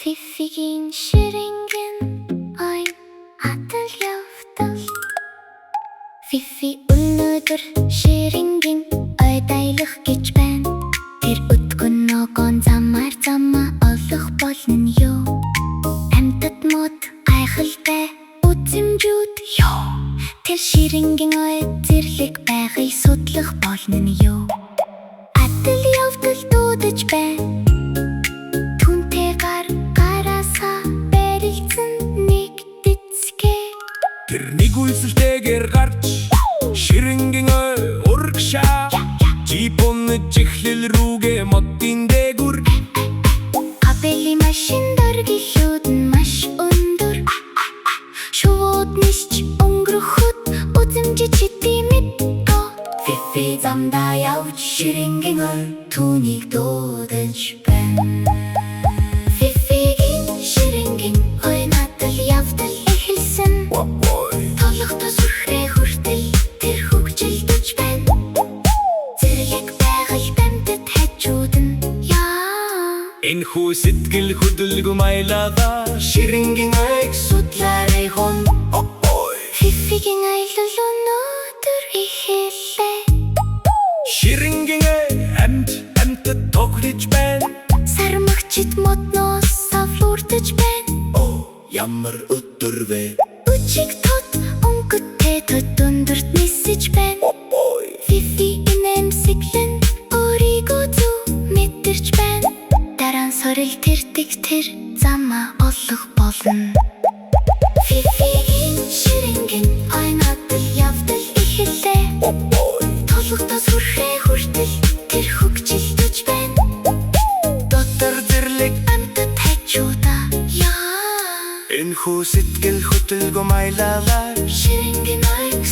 Фифигийн ширэнгэн ой атал явтал Фифи өнөөдөр ширэнгийн ой дайлах гэж байна. Тэр өдгөн ногоон замаар замаа олох болно нь юу? Амьтад мод гайхалтай үзэмжүүд юу? Тэр ширэнгийн ой зэрлэг байхыг судлах болно нь юу? Атал явтал дуудаж байна. Тэр нэг үйлсэлтэйгээр гарч ширэнгийн ой урагшаа жипонны чихлэл рүүгээ модын дээгүр Кабели машин дөргилүүд нь маш өндөр шууд нисч өнгөрөхөд үзэмжид читимэдто Фифи замдаа явж ширэнгийн ой түүнийг дуудаж байна. Фифигийн ширэнгийн ой надад явдал эхэлсэн. Толгодоо сүрхрээ хүртэл тэр хөгжилдөж байна. Зэрлэг байгаль амьтад хажууд нь яа. Энэхүү сэтгэл хөдлөлгөө маялаа ширэнгийн ойг Судлаарай хон Фифигийн аялал өнөөдөр эхэллээ. ширэнгийн ой амьтад тоглож байна. Сармагчид модноос савлуурдаж байна. Ямар өдөр вэ? Үчиг тод өнгөтэй тод өндөрт нисэж байна. Фифи инээмсэглэн өөрийгөө зөв мэдэрч байна. Дараа нь сорил тэрдэг тэр замаа олох болно. Фифигийн ширэнгийн ой надад явдал эхэллээ. Толгодоо сүрхрээ хүртэл тэр хөгжилдөж байна. Дотор зэрлэг Амьтад хажуудаа яа. энэхүү сэтгэл хөдлөлгөө маялаа Ширэнгийн ойг